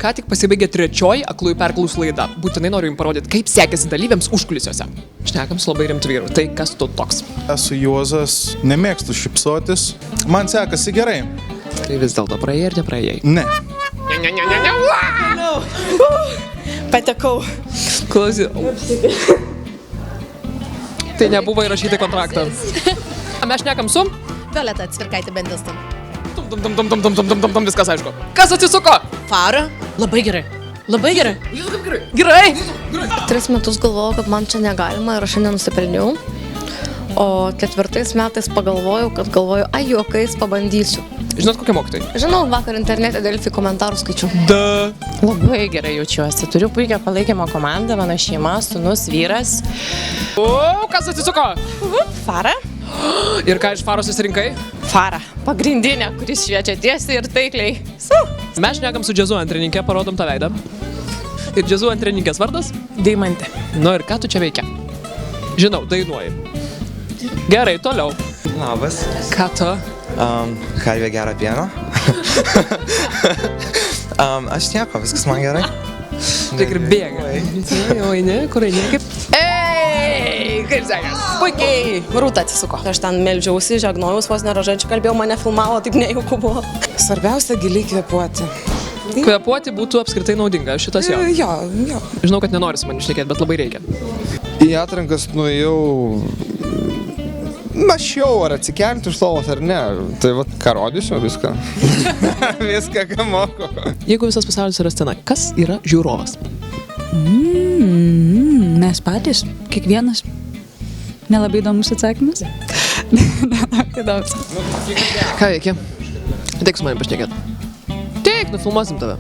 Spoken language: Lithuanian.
ką tik pasibaigė 3 aklųjų perklausų laida. Būtinai noriu jums parodyti, kaip sekėsi dalyviams užkulisiuose. Šnekam su labai rimtu vyru. Tai kas tu toks? Esu Juozas, nemėgstu šipsotis. Man sekasi gerai. Tai vis dėlto praėjai ar nepraėjai? Ne. Patekau. Klausyk. Tai nebuvo įrašyti kontraktą. Mes šnekam su? Violeta Cvirkaitė Bendiston. Viskas aišku. Kas atsisuko? Fara. Labai gerai. Labai gerai. Gerai. 3 metus galvojau, kad man čia negalima ir aš nenusipelniau. O 4 metais pagalvojau, juokais pabandysiu. Žinot, kokie mokytojai? Žinau, vakar internete Delfi komentarų skaičiau. Labai gerai jaučiuosi. Turiu puikią palaikymo komandą, mano šeima, sūnus, vyras. O, kas atsisuko? Fara. Ir ką iš Faros susirinkai? Fara. Pagrindinė, kuris šviečia tiesiai ir taikliai. Mes šnekam su džiazu antrininkė, parodom tą veidą. Ir džiazu antrininkės vardas? Deimantė. Nu ir ką tu čia veikia? Žinau, dainuoji. Gerai, toliau. Labas. Ką tu? Kalvė gerą pieną. Aš nieko, viskas man gerai. Tik ir bėga. Jau eini, kur eini? Ei, kaip sekės? Puikiai. Rūta atsisuko. Aš ten meldžiausi, žegnojaus, vos neražančiai kalbėjau, mane filmavo, taip nejauku buvo. Svarbiausia giliai kvėpuoti. Kvėpuoti būtų apskritai naudinga, šitas jo. Jo. Žinau, kad nenoris man išnekėti, bet labai reikia. Į atrankas nuėjau, mašiau ar atsikelti iš lovos ar ne. Tai vat, ką rodysiu, viską. Viską, ką moku. Jeigu visas pasaulis yra scena, kas yra žiūrovas? Mes patys, kiekvienas. Nelabai įdomus atsakymas. Įdomus. Ką veikia? Ateik su manim pašnekėt. Teik, nufilmuosim tave.